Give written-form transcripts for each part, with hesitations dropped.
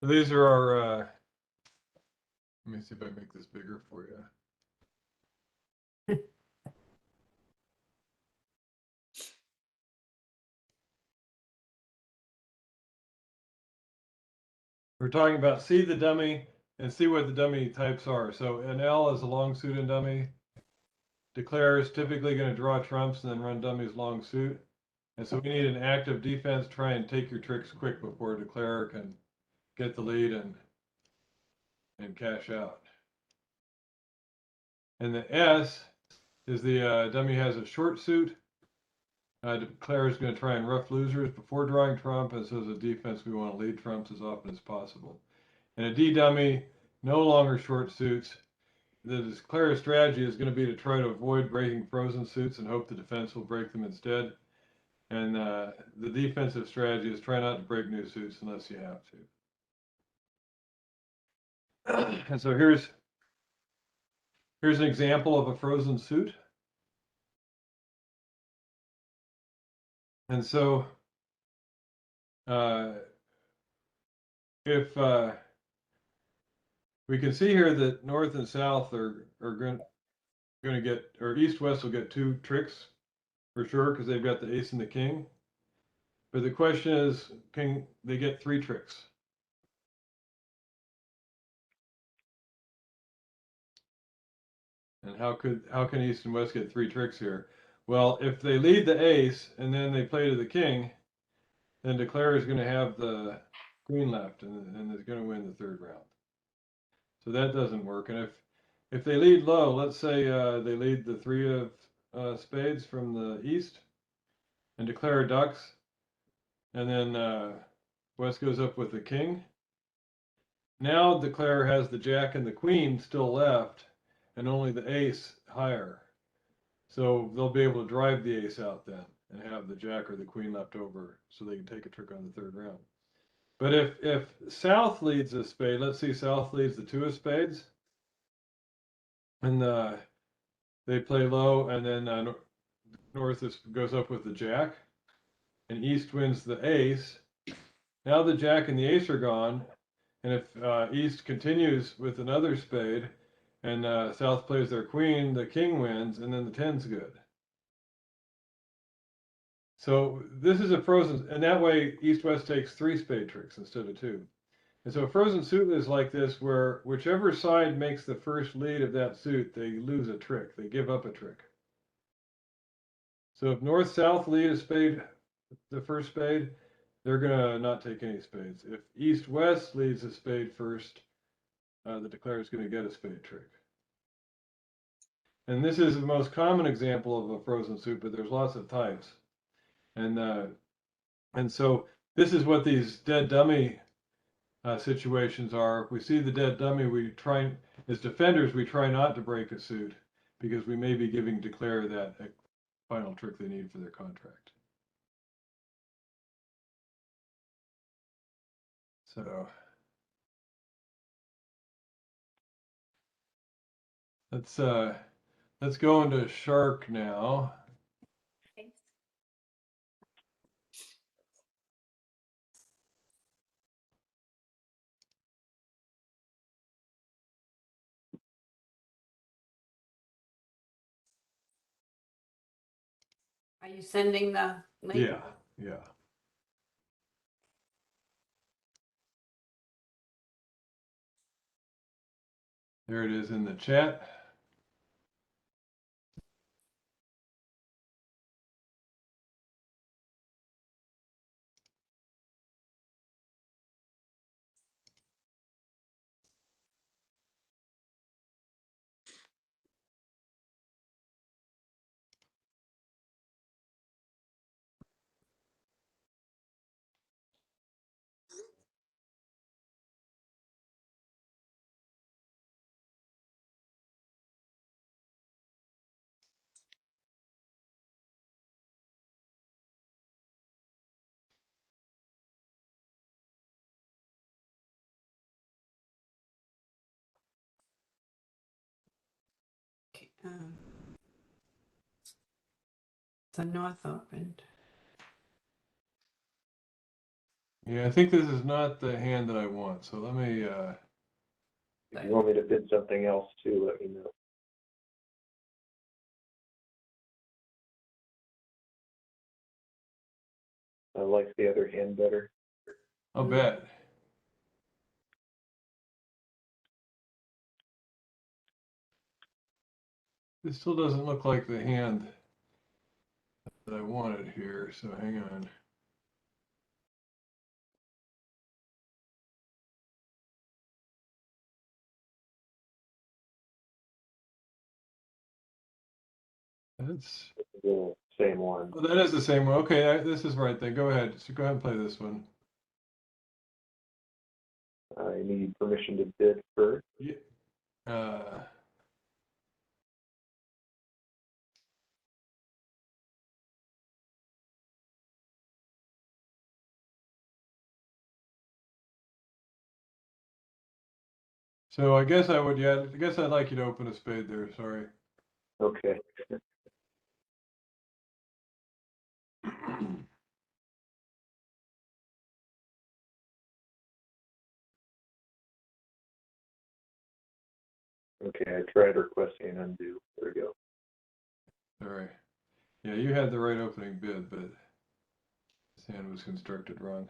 These are our, let me see if I make this bigger for you. We're talking about see the dummy and see what the dummy types are. So an L is a long suit and dummy. Declare is typically going to draw trumps and then run dummies long suit. And so we need an active defense, try and take your tricks quick before declare can get the lead and cash out. And the S is the dummy has a short suit. Declare is going to try and rough losers before drawing trump, and so as a defense, we want to lead trumps as often as possible. And a D dummy, no longer short suits. The declare strategy is going to be to try to avoid breaking frozen suits and hope the defense will break them instead. And the defensive strategy is try not to break new suits unless you have to. And so here's an example of a frozen suit. And so if we can see here that north and south are going to get, or east west will get two tricks for sure because they've got the ace and the king. But the question is, can they get three tricks? And how can east and west get three tricks here? Well, if they lead the ace and then they play to the king, then declare is going to have the queen left and is going to win the third round. So that doesn't work. And if they lead low, let's say they lead the three of spades from the east and declare ducks, and then west goes up with the king. Now declare has the jack and the queen still left and only the ace higher. So they'll be able to drive the ace out then and have the jack or the queen left over so they can take a trick on the third round. But if south leads a spade, let's see, south leads the two of spades, and they play low, and then north goes up with the jack, and east wins the ace. Now the jack and the ace are gone, and if east continues with another spade, and south plays their queen, the king wins, and then the 10's good. So this is a frozen, and that way east-west takes three spade tricks instead of two. And so a frozen suit is like this, where whichever side makes the first lead of that suit, they lose a trick, they give up a trick. So if north-south lead a spade, the first spade, they're gonna not take any spades. If east-west leads a spade first, the declare is gonna get a spade trick. And this is the most common example of a frozen suit, but there's lots of types. And so this is what these dead dummy situations are. If we see the dead dummy, we try, as defenders, we try not to break a suit because we may be giving declare that final trick they need for their contract. So let's go into Shark now. Are you sending the link? Yeah. There it is in the chat. The north opened. Yeah, I think this is not the hand that I want, so let me, If you want me to bid something else too, let me know. I like the other hand better. I'll Mm. bet. This still doesn't look like the hand that I wanted here, so hang on. That's, The same one. oh, that is the same one. Okay, this is right then. Go ahead. So go ahead and play this one. I need permission to bid first. Yeah. So I guess I would, yeah, I guess I'd like you to open a spade there, sorry. Okay. Okay, I tried requesting an undo. There we go. Sorry. Yeah, you had the right opening bid, but this hand was constructed wrong.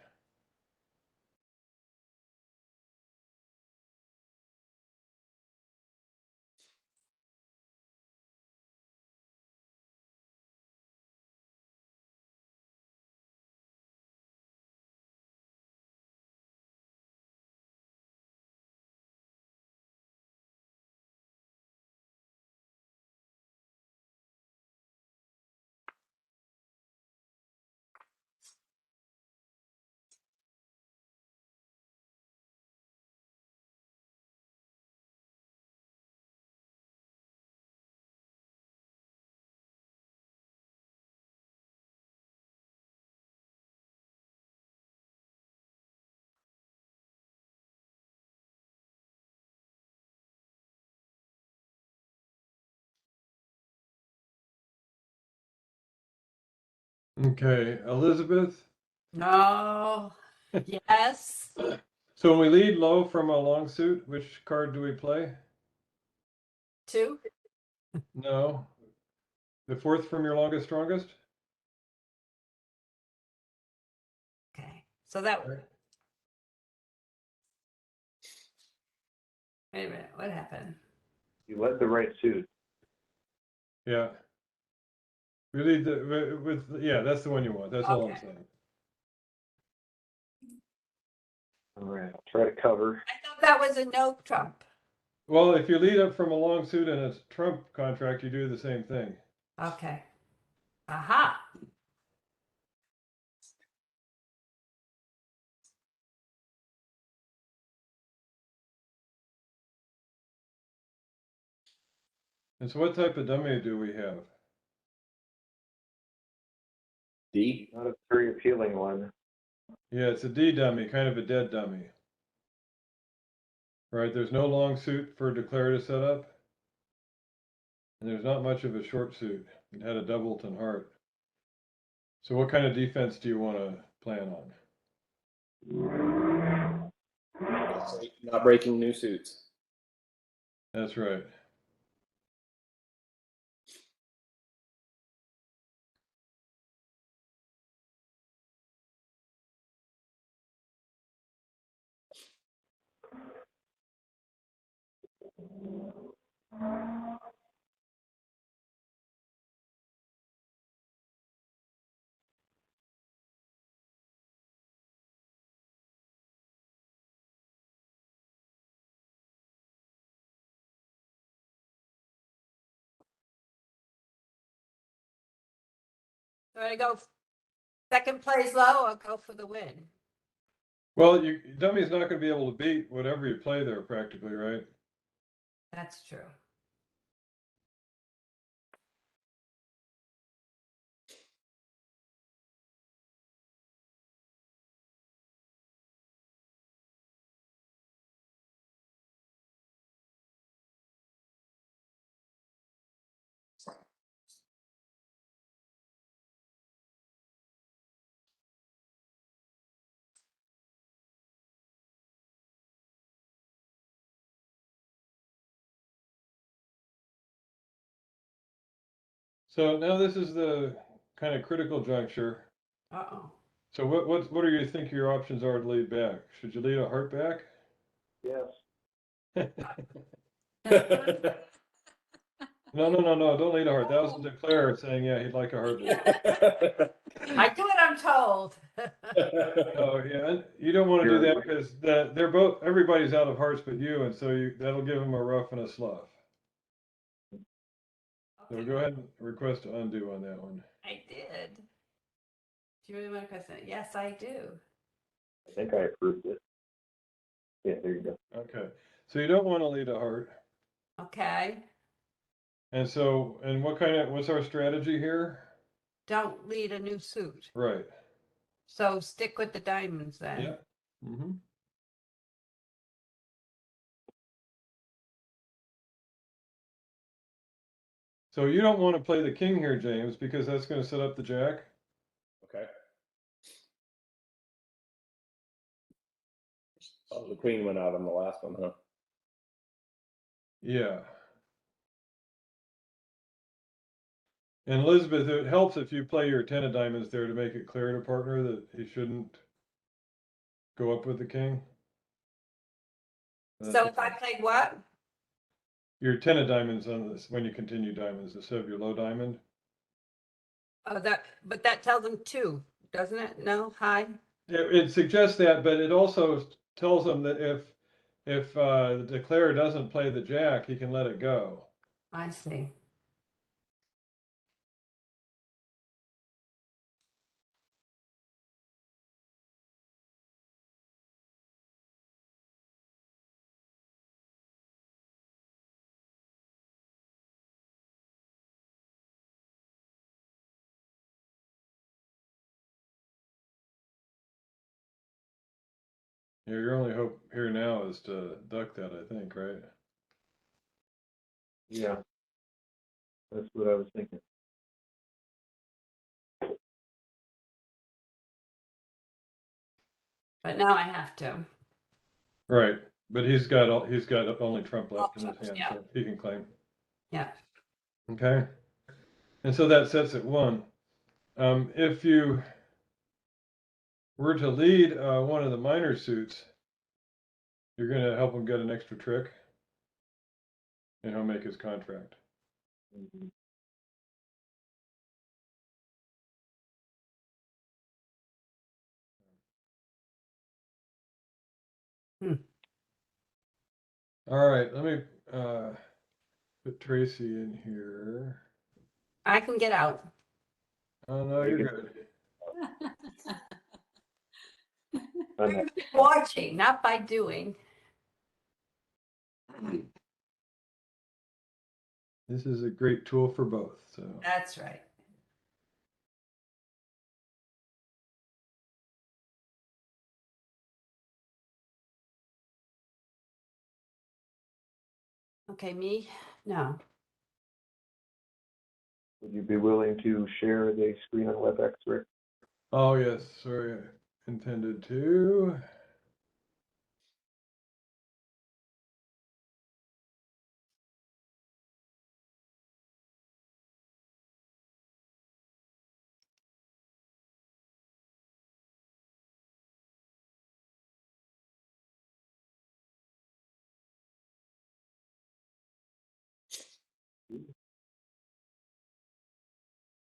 Okay, Elizabeth. No. Yes. So when we lead low from a long suit, which card do we play? 2. No. The fourth from your longest, strongest? Okay. So that. Right. Wait a minute. What happened? You led the right suit. Yeah. We lead with, yeah, that's the one you want. That's all I'm Okay. saying. All right, I'll try to cover. I thought that was a no trump. Well, if you lead up from a long suit in a trump contract, you do the same thing. Okay. Aha. And so what type of dummy do we have? D. Not a very appealing one. Yeah, it's a D dummy, kind of a dead dummy. Right, there's no long suit for declare to set up. And there's not much of a short suit. It had a doubleton heart. So what kind of defense do you want to plan on? Not breaking new suits. That's right. Do I go second place low or go for the win? Well, dummy's not going to be able to beat whatever you play there practically, right? That's true. So now this is the kind of critical juncture. Uh-oh. So what do you think your options are to lead back? Should you lead a heart back? Yes. No, don't lead a heart. That was Declare saying, yeah, he'd like a heart back. I do what I'm told. Oh, yeah, and you don't want to do that because they're both, everybody's out of hearts but you, and so that'll give them a rough and a slough. So go ahead and request to undo on that one. I did. Do you really want to question it? Yes, I do. I think I approved it. Yeah, there you go. Okay, so you don't want to lead a heart. Okay. And so, and what's our strategy here? Don't lead a new suit. Right. So stick with the diamonds then. Yeah. Mm-hmm. So you don't want to play the king here, James, because that's going to set up the jack. Okay. Oh, the queen went out on the last one, huh? Yeah. And Elizabeth, it helps if you play your 10 of diamonds there to make it clear to partner that he shouldn't go up with the king. So if I played what? Your 10 of diamonds on this when you continue diamonds instead of your low diamond. Oh, but that tells them two, doesn't it? No, high. It suggests that, but it also tells them that if the declarer doesn't play the jack, he can let it go. I see. Your only hope here now is to duck that, I think, right? Yeah. That's what I was thinking. But now I have to. Right, but he's got only trump left in his hand, Yeah. so he can claim. Yeah. Okay, and so that sets it one. If you were to lead one of the minor suits, you're going to help him get an extra trick, and he'll make his contract. Mhm. All right, let me put Tracy in here. I can get out. Oh no, you're good. I'm not- Watching, not by doing. This is a great tool for both. So That's right. Okay, me? No. Would you be willing to share the screen on WebEx, Rick? oh yes, sorry, I intended to.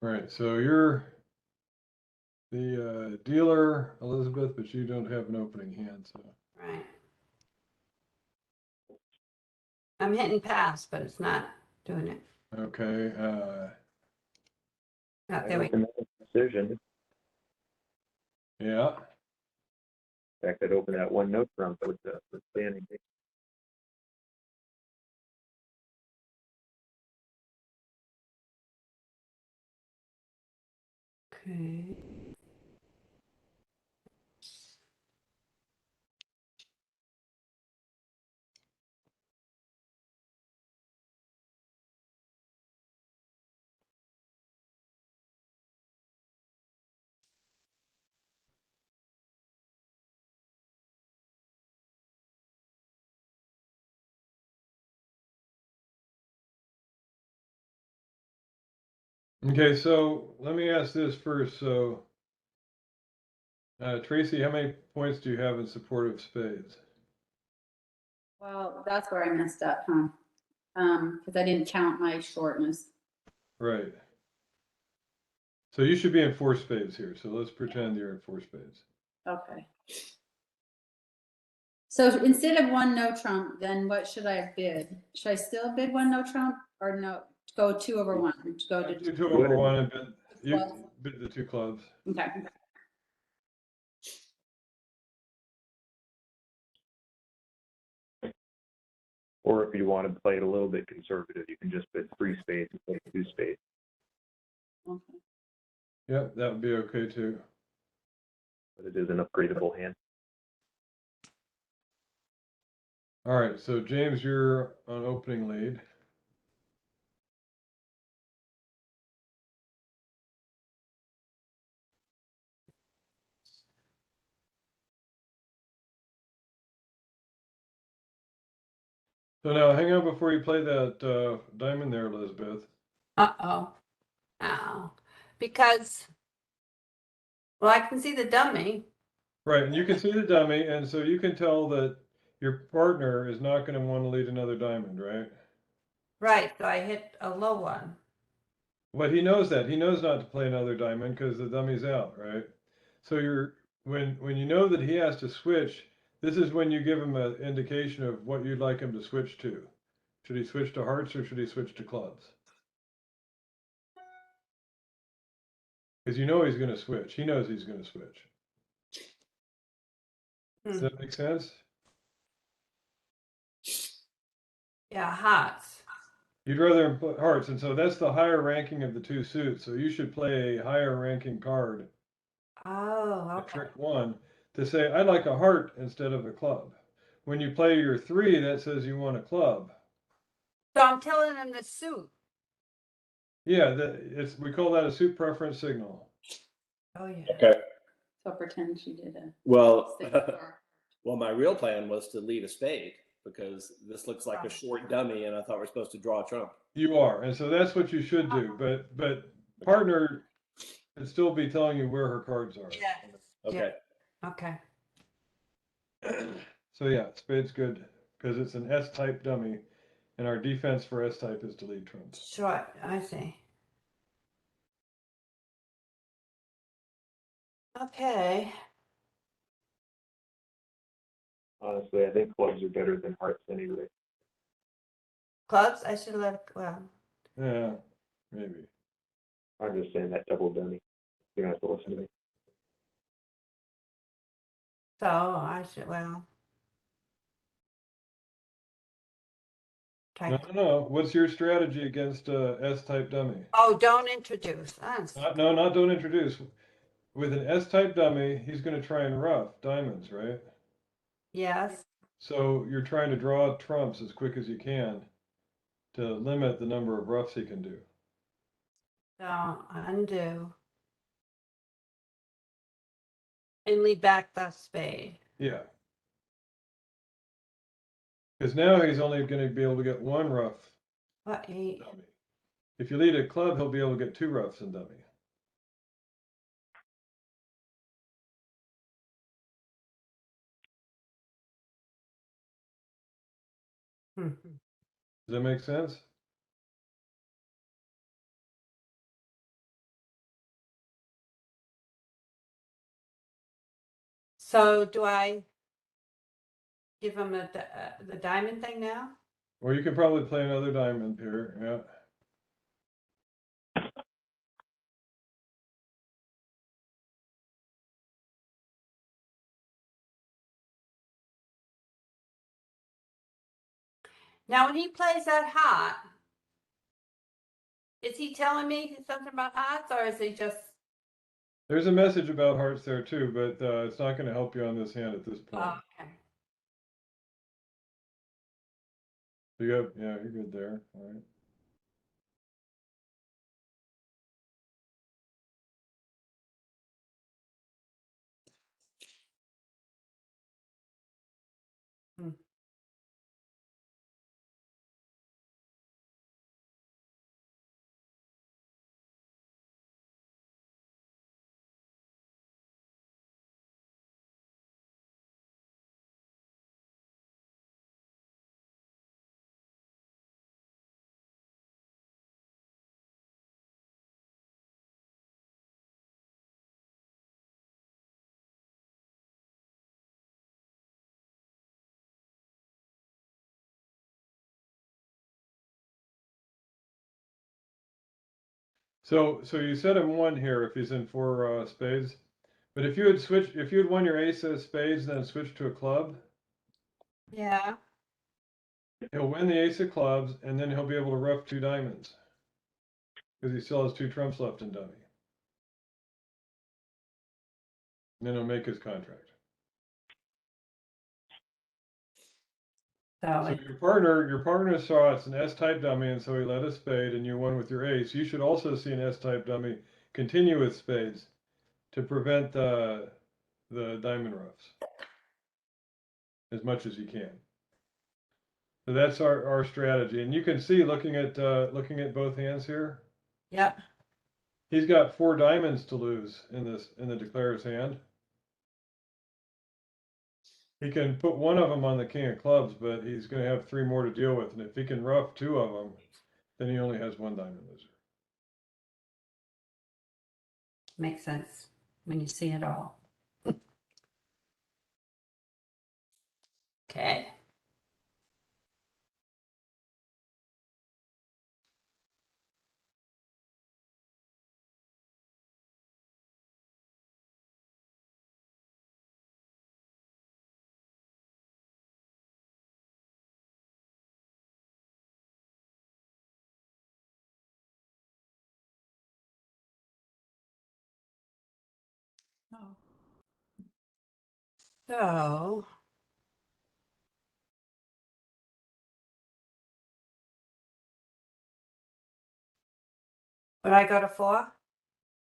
Right, so you're the dealer, Elizabeth, but you don't have an opening hand, so. Right. I'm hitting pass, but it's not doing it. Okay, Not I there we opened that decision. yeah, In fact, I'd open that one note prompt with the standing. Okay. Okay, so let me ask this first. So, Tracy, how many points do you have in support of spades? Well, that's where I messed up, huh? Because I didn't count my shortness. Right. So you should be in four spades here. So let's pretend you're in four spades. Okay. So instead of one no trump, then what should I have bid? Should I still bid one no trump or no, go 2/1? Go Do to, two over one and bid, you Clubs. bid the two clubs. okay. Or if you want to play it a little bit conservative, you can just bid 3 spades instead of 2 spades. Okay. Yep, that would be okay too. But it is an upgradable hand. All right, so James, you're on opening lead. So now hang on before you play that diamond there, Elizabeth. Uh-oh. Ow. Because, well, I can see the dummy. Right, and you can see the dummy, and so you can tell that your partner is not going to want to lead another diamond, right? Right, so I hit a low one. But he knows that. He knows not to play another diamond because the dummy's out, right? So you're when you know that he has to switch, this is when you give him an indication of what you'd like him to switch to. Should he switch to hearts or should he switch to clubs? Because you know he's going to switch. He knows he's going to switch. Does that make sense? Yeah, hearts. You'd rather him put hearts, and so that's the higher ranking of the two suits. So you should play a higher ranking card Oh, at okay. trick one to say, I'd like a heart instead of a club. When you play your 3, that says you want a club. So I'm telling him the suit. Yeah, we call that a suit preference signal. Oh, yeah. Okay. So pretend she did a Well, 6/4. well, my real plan was to lead a spade because this looks like a short dummy, and I thought we're supposed to draw a trump. You are, and so that's what you should do. But partner should still be telling you where her cards are. Yeah. Okay. Okay. So yeah, spade's good because it's an S-type dummy, and our defense for S-type is to lead trumps. Sure, I see. Okay. Honestly, I think clubs are better than hearts anyway. Clubs, I should let, well, Yeah, maybe. I'm just saying that double dummy. You don't have to listen to me. so I should, well. No, Try. no. What's your strategy against a S-type dummy? Oh, don't introduce us. Not don't introduce. With an S-type dummy, he's going to try and rough diamonds, right? Yes. So you're trying to draw trumps as quick as you can to limit the number of roughs he can do. So undo. And lead back the spade. Yeah. Because now he's only going to be able to get one rough What, 8? dummy. If you lead a club, he'll be able to get 2 roughs in dummy. Mhm. Does that make sense? So do I give him the diamond thing now? Or you could probably play another diamond here. Yeah. Now, when he plays that heart, is he telling me something about hearts or is he just, There's a message about hearts there too, but it's not going to help you on this hand at this point. oh, okay. Yeah, you're good there. All right. Hmm. So you set him one here if he's in four spades. But if you had won your ace of spades, then switched to a club, Yeah, he'll win the ace of clubs, and then he'll be able to rough two diamonds. Because he still has two trumps left in dummy. And then he'll make his contract. so So your partner saw it's an S-type dummy, and so he led a spade, and you won with your ace. You should also see an S-type dummy continue with spades to prevent the diamond roughs as much as you can. So that's our strategy, and you can see looking at both hands here, yep, he's got four diamonds to lose in the declarer's hand. He can put one of them on the king of clubs, but he's going to have three more to deal with, and if he can rough two of them, then he only has one diamond loser. makes sense when you see it all. Okay. So, would I go to 4?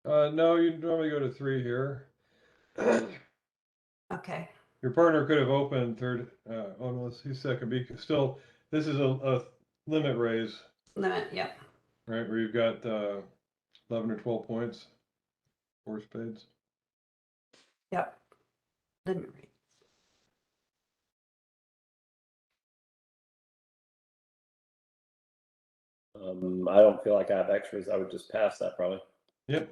No, you normally go to 3 here. Okay, Your partner could have opened third. Oh no, he's second. Still, this is a limit raise, limit, yep. right? Where you've got 11 or 12 points, 4 spades. Yep. Limit rate. I don't feel like I have extras. I would just pass that probably. Yep.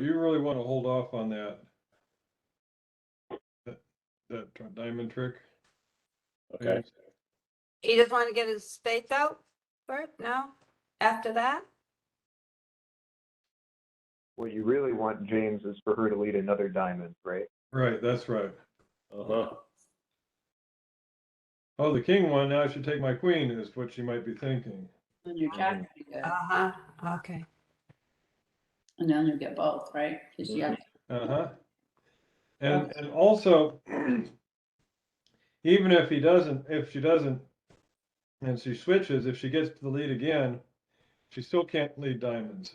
You really wanna hold off on that diamond trick. Okay. He just want to get his spades out first? No? After that? What you really want, James, is for her to lead another diamond, right? Right, that's right. Uh-huh. Oh, the king won. Now I should take my queen, is what she might be thinking. And your jack would be good. Uh-huh, okay. And then you'll get both, right? Because you have, Uh-huh. And also, even if she doesn't, and she switches, if she gets to the lead again, she still can't lead diamonds.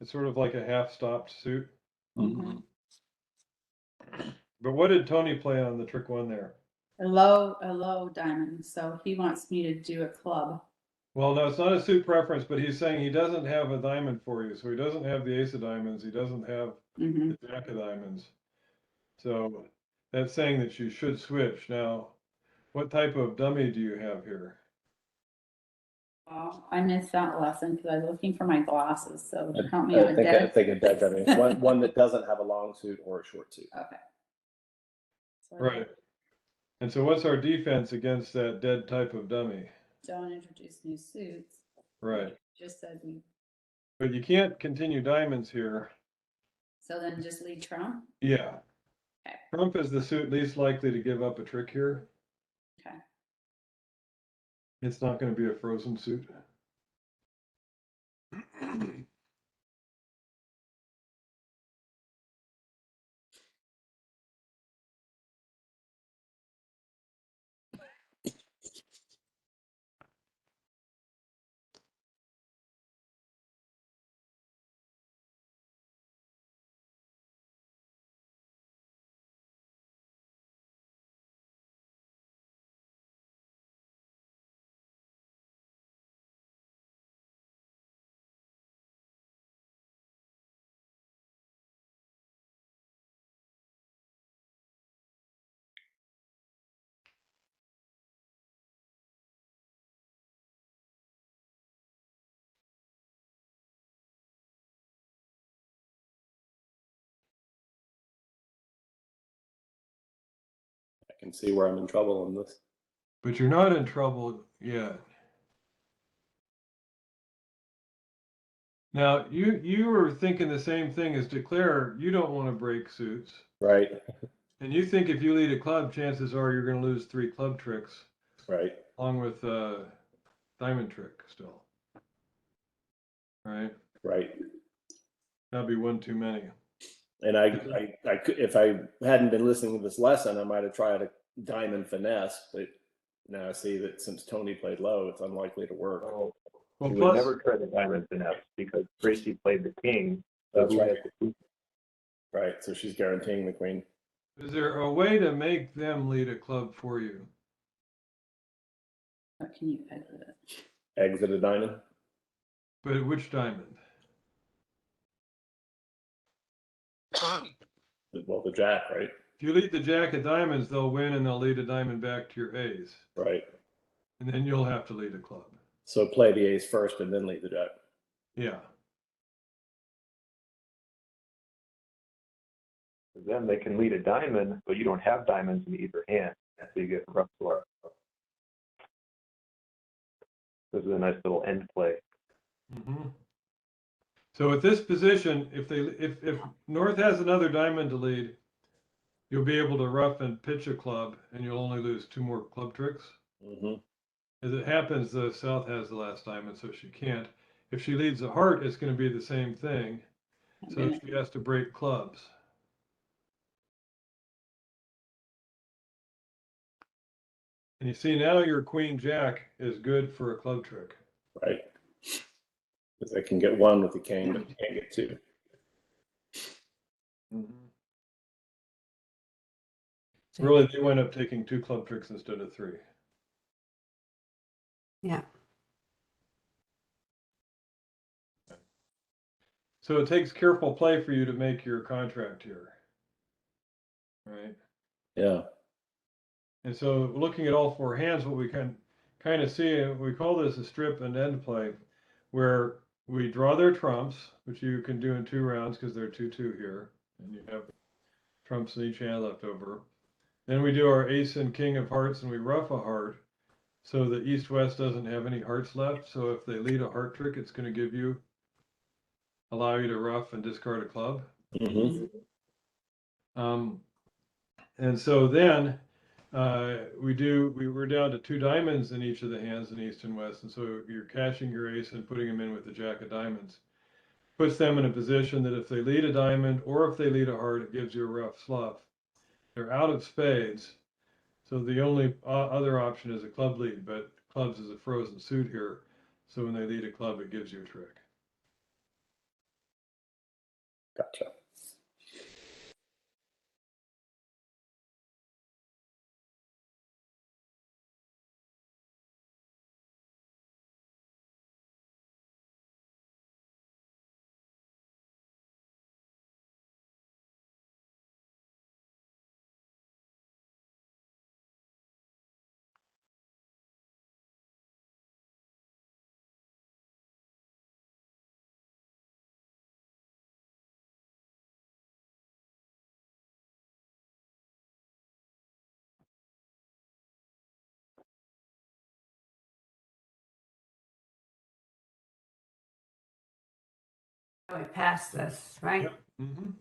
It's sort of like a half-stopped suit. Mhm. But what did Tony play on the trick one there? a low diamond, so he wants me to do a club. Well, no, it's not a suit preference, but he's saying he doesn't have a diamond for you. So he doesn't have the ace of diamonds. He doesn't have Hmm. the jack of diamonds. So that's saying that you should switch. Now, what type of dummy do you have here? Well, I missed that lesson because I was looking for my glasses, so help me I out. think Deb. a dead dummy. One that doesn't have a long suit or a short suit. Okay. So I Right. And so what's our defense against that dead type of dummy? don't introduce new suits. Right. Just said we, But you can't continue diamonds here. so then just lead trump. Yeah. Okay. Trump is the suit least likely to give up a trick here. Okay. It's not going to be a frozen suit. can see where I'm in trouble on this. But you're not in trouble yet. Now, you were thinking the same thing as Declare. You don't want to break suits. Right, And you think if you lead a club, chances are you're going to lose 3 club tricks, right. along with diamond trick still. Right? Right. That'd be one too many. And I could, if I hadn't been listening to this lesson, I might have tried a diamond finesse, but now I see that since Tony played low, it's unlikely to work. Oh, Well, you plus, would never try the diamond finesse because Tracy played the king. That's who right. has the queen? Right. So she's guaranteeing the queen. is there a way to make them lead a club for you? Or can you exit it? Exit a diamond. But which diamond? Well, the jack, right? If you lead the jack of diamonds, they'll win and they'll lead a diamond back to your ace. Right. And then you'll have to lead a club. So play the ace first and then lead the jack. Yeah. Then they can lead a diamond, but you don't have diamonds in either hand. So you get rough score. This is a nice little end play. Mm-hmm. So at this position, if North has another diamond to lead, you'll be able to rough and pitch a club, and you'll only lose 2 more club tricks. Mm-hmm. As it happens, the South has the last diamond, so she can't. If she leads a heart, it's going to be the same thing. So she has to break clubs. And you see now your Queen Jack is good for a club trick. Right. Because I can get 1 with the king, but you can't get 2. Really, they wind up taking 2 club tricks instead of 3. Yeah. So it takes careful play for you to make your contract here. Right? Yeah. And so looking at all 4 hands, what we can kind of see, we call this a strip and end play, where we draw their trumps, which you can do in 2 rounds because they're 2-2 here, and you have trumps in each hand left over. Then we do our ace and king of hearts, and we rough a heart, so the east-west doesn't have any hearts left. So if they lead a heart trick, it's going to allow you to rough and discard a club. Mm-hmm. And so then we're down to 2 diamonds in each of the hands in east and west, and so you're cashing your ace and putting them in with the jack of diamonds. Puts them in a position that if they lead a diamond or if they lead a heart, it gives you a rough slough. They're out of spades, so the only other option is a club lead, but clubs is a frozen suit here, so when they lead a club, it gives you a trick. Gotcha. We passed this, right? Yep. Mm-hmm.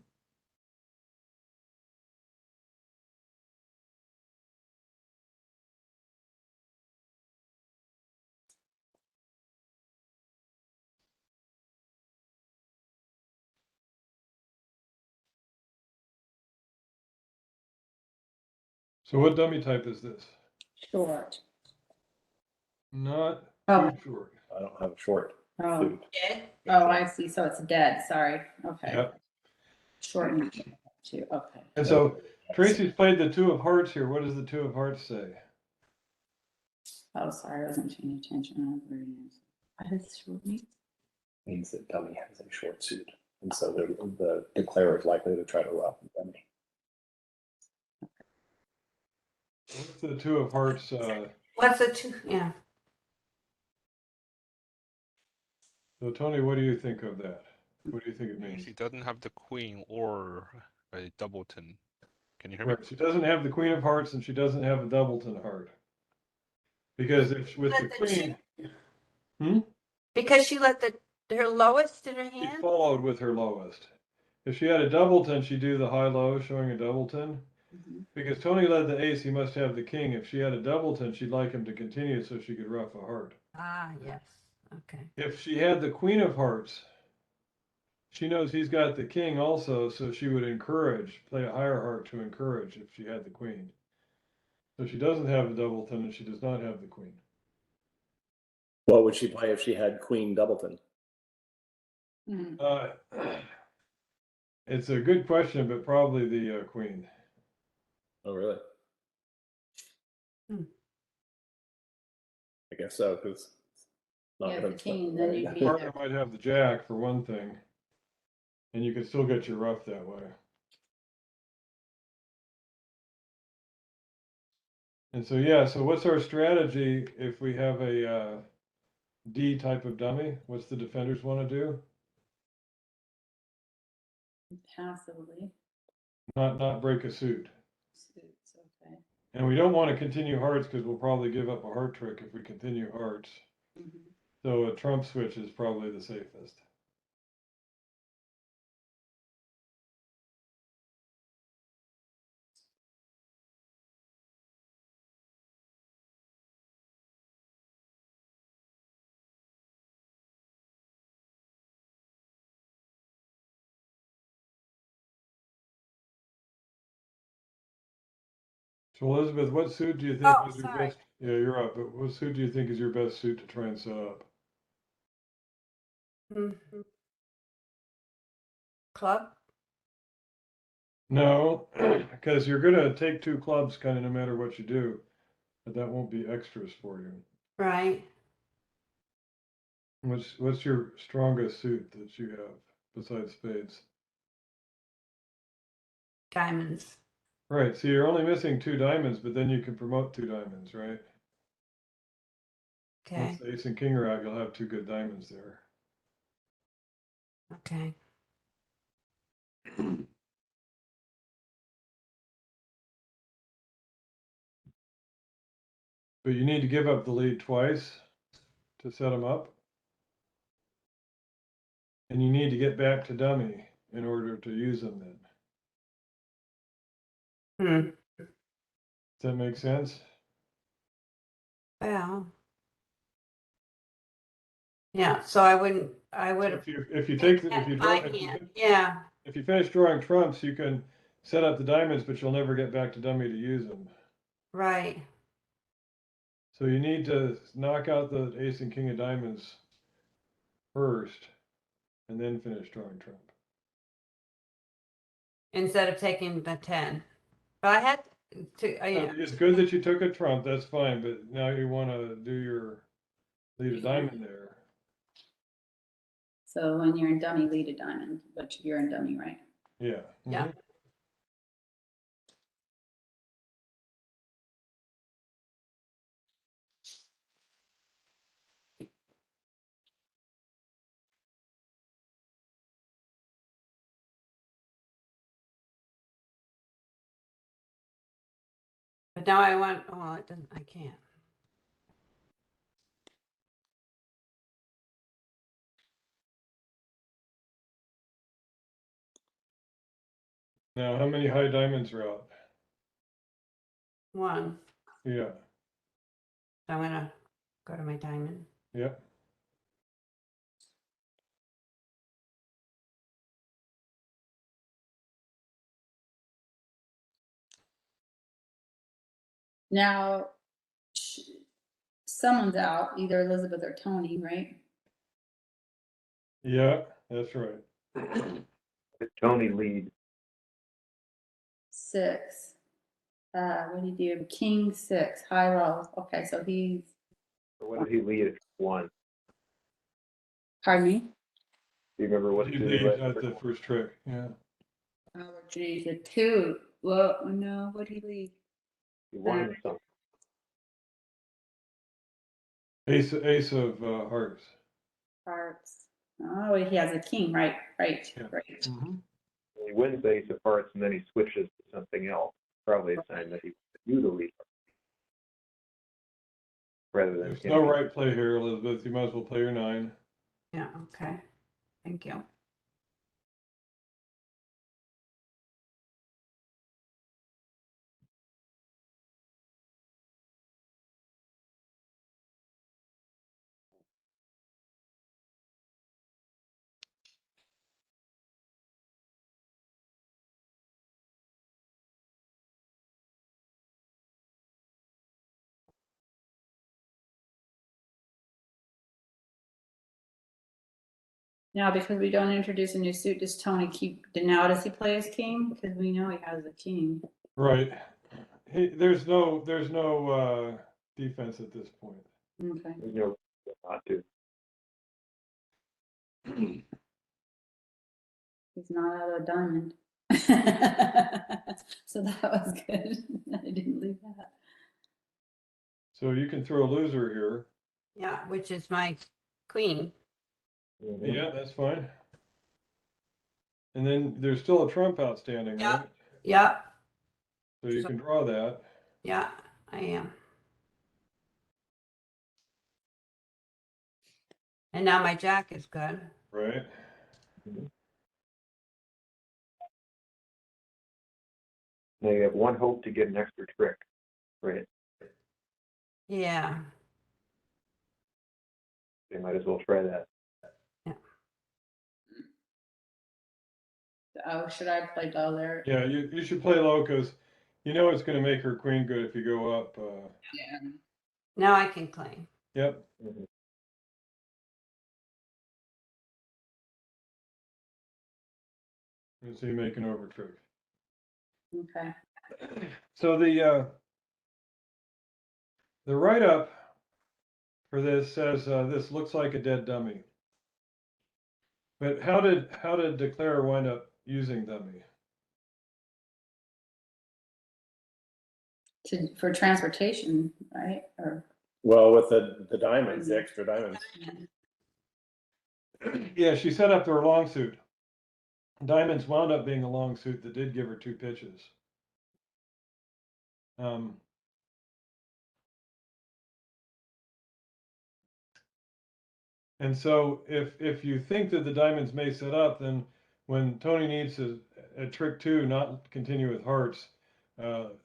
So what dummy type is this? Short. Not Oh. too short. I don't have a short Oh, suit. oh, I see. So it's dead. Sorry. Okay. Yep. Short and two. Okay. And so Tracy's played the 2 of hearts here. What does the 2 of hearts say? Oh, sorry. I wasn't paying attention. What does short mean? Means that dummy has a short suit, and so the declarer is likely to try to rough the dummy. What's the 2 of hearts? What's the 2? Yeah. So Tony, what do you think of that? What do you think it means? He doesn't have the queen or a doubleton. Can you hear me? Right, she doesn't have the queen of hearts and she doesn't have a doubleton heart. Because if with the But the queen, Because she let her lowest in her she hand? followed with her lowest. If she had a doubleton, she'd do the high-low, showing a doubleton. Mhm. Because Tony led the ace, he must have the king. If she had a doubleton, she'd like him to continue so she could ruff a heart. Ah, yes, okay. If she had the queen of hearts, she knows he's got the king also, so she would encourage, play a higher heart to encourage if she had the queen. So she doesn't have a doubleton and she does not have the queen. What would she play if she had Queen Doubleton? Mhm. It's a good question, but probably the queen. Oh, really? Hmm. I guess so, because Yeah, the king, then you'd be- Partner might have the jack for one thing, and you could still get your ruff that way. And so, yeah, so what's our strategy if we have a D type of dummy? What's the defenders want to do? Passively. Not break a suit. Suits, okay. And we don't want to continue hearts because we'll probably give up a heart trick if we continue hearts. Mhm. So a trump switch is probably the safest. So Elizabeth, what suit do you think Oh, is your sorry. best? Yeah, you're up. But what suit do you think is your best suit to try and set up? Mhm. Club? No, because you're gonna take two clubs kind of no matter what you do, but that won't be extras for you. Right. What's your strongest suit that you have besides spades? Diamonds. Right, so you're only missing two diamonds, but then you can promote two diamonds, right? Okay, Once the ace and king are out, you'll have two good diamonds there. okay. But you need to give up the lead twice to set them up. And you need to get back to dummy in order to use them then. Hmm. Does that make sense? Well. Yeah, so I would So if you take the, if you draw, yeah, if you finish drawing trumps, you can set up the diamonds, but you'll never get back to dummy to use them. right. So you need to knock out the ace and king of diamonds first, and then finish drawing trump. Instead of taking the 10. But I had to, yeah. It's good that you took a trump, that's fine, but now you want to do your lead a diamond there. So when you're in dummy, lead a diamond, but you're in dummy, right? Yeah. Yeah. Mhm. But now I want, well, it doesn't, I can't. Now, how many high diamonds are out? One. Yeah, So I'm gonna go to my diamond. yep. Now, someone's out, either Elizabeth or Tony, right? Yeah, that's right. Tony lead. 6. What do you do? King 6, high low. Okay, so he's, What did he lead at 1? pardon me? Do you remember what You suit he lead led? at the first trick, yeah. Oh, geez, a 2. Well, no, what did he lead? He won something. Ace of hearts. Hearts. Oh, he has a king, right, right, Yeah. right. Mhm. he wins the ace of hearts and then he switches to something else, probably a sign that he wants you to lead. Rather than There's him no being- right play here, Elizabeth. You might as well play your 9. Yeah, okay. Thank you. Now, because we don't introduce a new suit, does Tony does he play as king? Because we know he has a king. Right. There's no defense at this point. Okay. There's no reason not to. He's not out of diamond. So that was good. I didn't leave that. So you can throw a loser here. Yeah, which is my queen. Mhm. Yeah, that's fine. And then there's still a trump outstanding, Yeah. right? Yeah, So you can draw that. yeah, I am. And now my jack is good. Right. Now you have one hope to get an extra trick, right? Yeah, You might as well try that. Oh, should I play low there? Yeah, you should play low because you know it's going to make her queen good if you go up. Yeah. now I can claim. Yep. Mhm. And so you make an over trick. Okay. So the write-up for this says this looks like a dead dummy. But how did Declare wind up using dummy? For transportation, right? Or Well, with the diamonds, the extra diamonds. Yeah, she set up her long suit. Diamonds wound up being a long suit that did give her 2 pitches. And so if you think that the diamonds may set up, then when Tony needs a trick 2, not continue with hearts,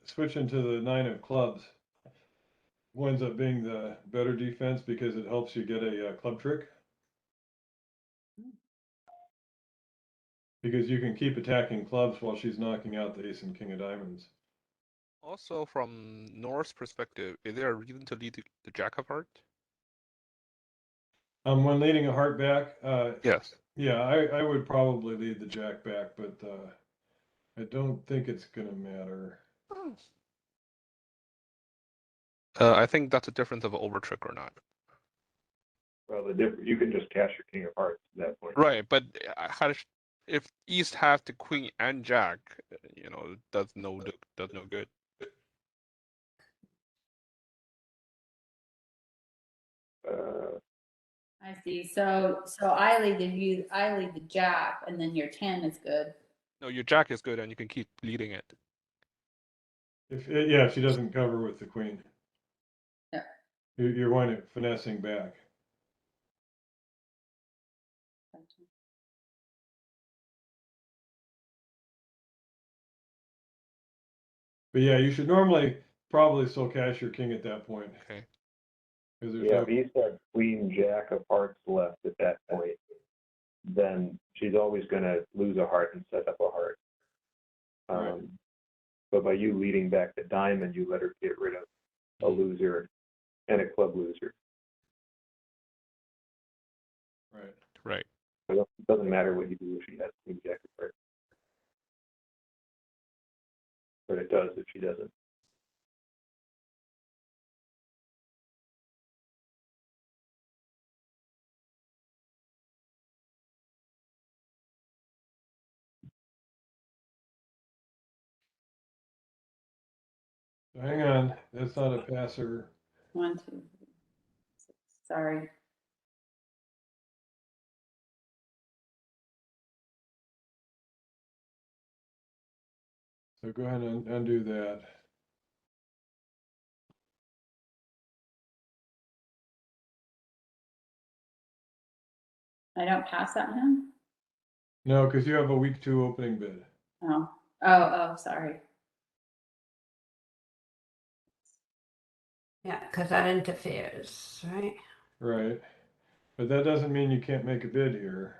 switch into the 9 of clubs winds up being the better defense because it helps you get a club trick. Because you can keep attacking clubs while she's knocking out the ace and king of diamonds. Also, from North's perspective, is there a reason to lead the Jack of Hearts? When leading a heart back, Yes. yeah, I would probably lead the jack back, but I don't think it's gonna matter. I think that's a difference of over trick or not. Well, you can just cash your king of hearts at that point. Right, but if East has the queen and jack, does no good. I see. So I lead the jack, and then your 10 is good. No, your jack is good, and you can keep leading it. If she doesn't cover with the queen. Yeah. You're winding up finessing back. But yeah, you should normally probably still cash your king at that point. Okay. Because there's Yeah, no, if he's got queen, jack of hearts left at that point, then she's always going to lose a heart and set up a heart. Right. But by you leading back the diamond, you let her get rid of a loser and a club loser. right. Right. So it doesn't matter what you do if she has queen, jack of hearts. But it does if she doesn't. So hang on, that's not a passer. 1, 2, 6. Sorry. So go ahead and undo that. I don't pass that hand? No, because you have a week 2 opening bid. Oh, sorry. Yeah, because that interferes, right? Right. But that doesn't mean you can't make a bid here.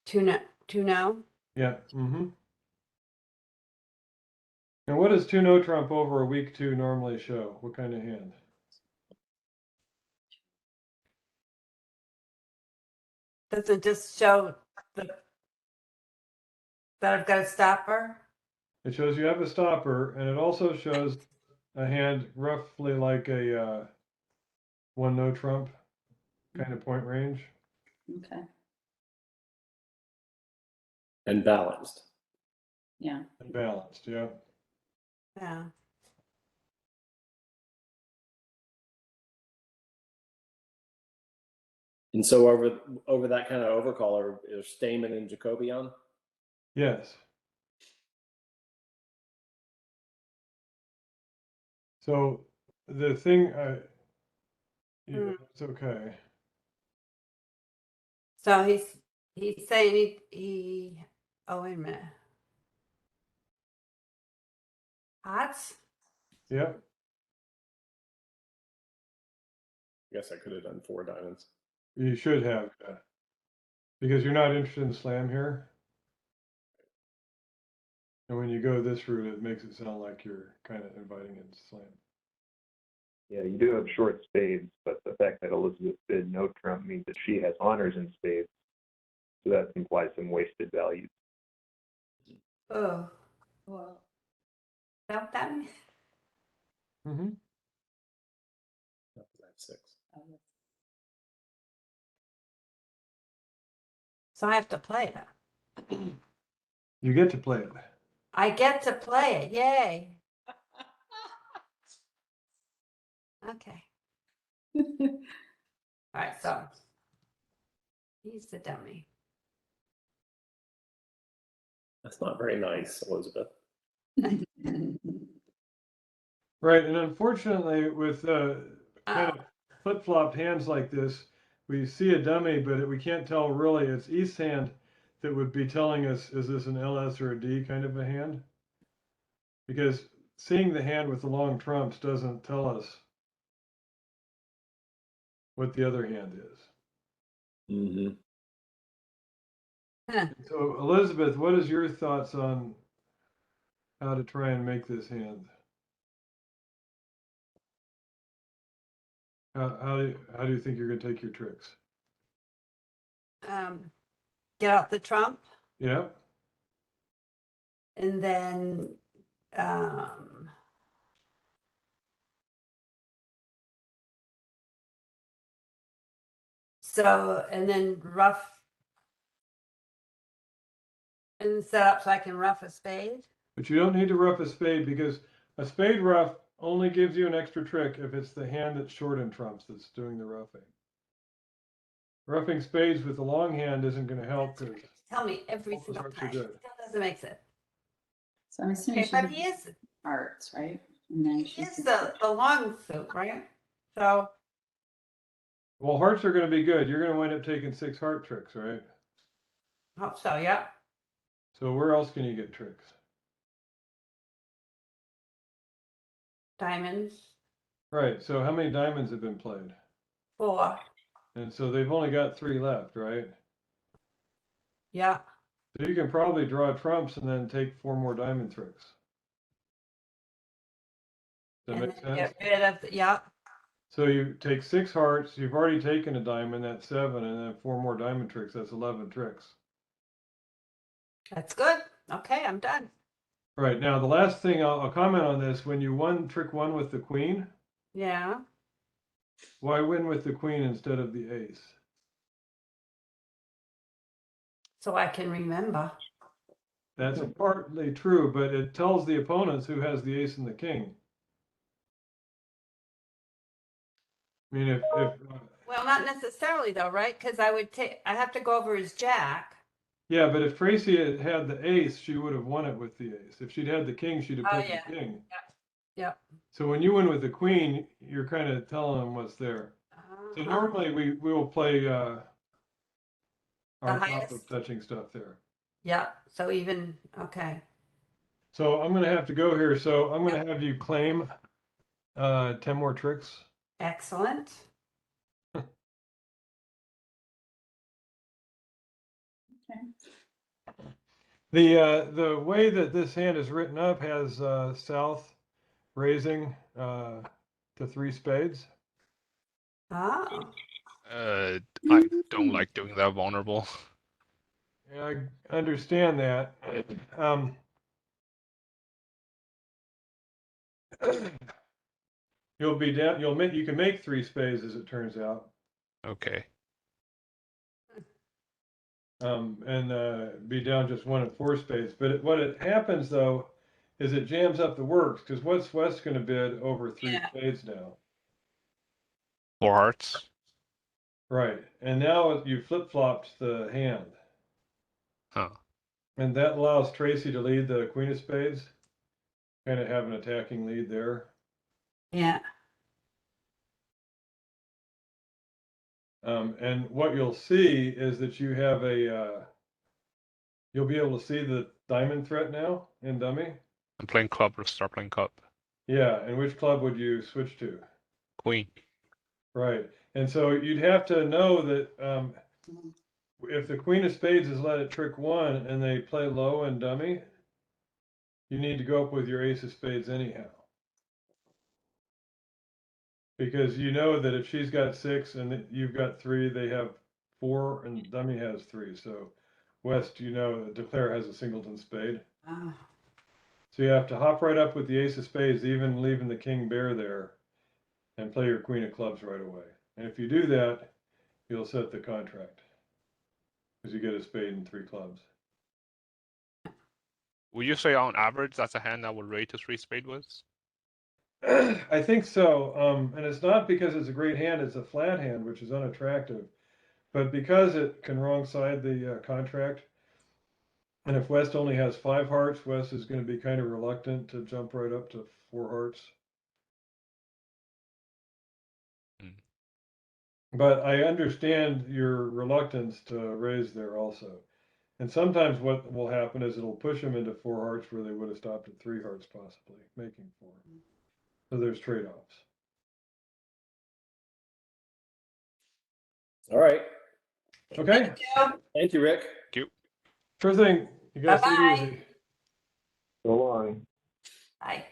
Two no. Yeah. Mm-hmm. And what does 2 no trump over a week 2 normally show? What kind of hand? Does it just show that I've got a stopper? It shows you have a stopper, and it also shows a hand roughly like a 1 no trump kind of point range. Okay, And balanced. yeah. And balanced, yeah. Yeah. And so over that kind of overcall are Stamen and Jacoby on? Yes. So the thing, yeah, it's okay. So he's saying he oh wait a minute. Hearts? Yep. I guess I could have done 4 diamonds. You should have, because you're not interested in slam here. And when you go this route, it makes it sound like you're kind of inviting in slam. Yeah, you do have short spades, but the fact that Elizabeth bid no trump means that she has honors in spades. So that implies some wasted value. Oh, Well, don't that mean? Mm-hmm. That was at 6. So I have to play it. You get to play it. I get to play it. Yay. Okay. All right, so he's the dummy. That's not very nice, Elizabeth. Right, and unfortunately, with kind of flip-flopped hands like this, we see a dummy, but we can't tell really. It's East's hand that would be telling us, is this an LS or a D kind of a hand? Because seeing the hand with the long trumps doesn't tell us what the other hand is. Mm-hmm. So, Elizabeth, what is your thoughts on how to try and make this hand? How do you think you're going to take your tricks? Get out the trump Yeah. and then so and then rough and set up so I can rough a spade. But you don't need to rough a spade because a spade rough only gives you an extra trick if it's the hand that's short in trumps that's doing the roughing. Roughing spades with the long hand isn't going to help because Tell me every Both single hearts are time. good. Still doesn't make sense. So I'm assuming Okay, she but did he is arts, right? And then he is she's the long suit, right? So well, hearts are going to be good. You're going to wind up taking 6 heart tricks, right? hope so, yeah. So where else can you get tricks? Diamonds, Right. So how many diamonds have been played? 4. And so they've only got 3 left, right? Yeah. So you can probably draw trumps and then take 4 more diamond tricks. Does that And make then sense? get rid of the, yeah. So you take 6 hearts, you've already taken a diamond, that's 7, and then 4 more diamond tricks, that's 11 tricks. That's good. Okay, I'm done. Right, now the last thing I'll comment on this, when you trick 1 with the queen, Yeah. why win with the queen instead of the ace? So I can remember. That's partly true, but it tells the opponents who has the ace and the king. I mean, if Well, not necessarily though, right? Because I have to go over his jack. Yeah, but if Tracy had had the ace, she would have won it with the ace. If she'd had the king, she'd have Oh, picked yeah. the king. Yep. So when you win with the queen, you're kind of telling them what's there. So Uh-huh. normally we will play our top highest. of touching stuff there. Yep. So even, okay. So I'm going to have to go here. So I'm going to have you claim 10 more tricks. Excellent. The way that this hand is written up has south raising to 3 spades. Oh, I don't like doing that vulnerable. Yeah, I understand that. You'll be down. You can make 3 spades as it turns out. Okay. And be down just 1 and 4 spades. But what it happens though is it jams up the works because what's West going to bid over 3 Yeah. spades now? 4 hearts. Right, and now you flip flopped the hand, Huh. and that allows Tracy to lead the queen of spades, kind of have an attacking lead there. yeah. And what you'll see is that you have you'll be able to see the diamond threat now in dummy. I'm playing club or start playing cup. Yeah, and which club would you switch to? Queen. Right, and so you'd have to know that if the queen of spades is let at trick 1 and they play low and dummy, you need to go up with your ace of spades anyhow. Because you know that if she's got 6 and you've got 3, they have 4 and dummy has 3. So West, you know, declare has a singleton spade. Oh, So you have to hop right up with the ace of spades, even leaving the king bear there, and play your queen of clubs right away. And if you do that, you'll set the contract. Because you get a spade and 3 clubs. Would you say on average that's a hand that would rate to 3 spade with? I think so. And it's not because it's a great hand, it's a flat hand, which is unattractive. But because it can wrong side the contract, and if West only has 5 hearts, West is going to be kind of reluctant to jump right up to 4 hearts. Hmm. But I understand your reluctance to raise there also. And sometimes what will happen is it'll push them into 4 hearts where they would have stopped at 3 hearts possibly, making 4. So there's trade-offs. All right. Okay, Thank you, Rick. sure thing. You guys take it Bye-bye. easy. So long. bye.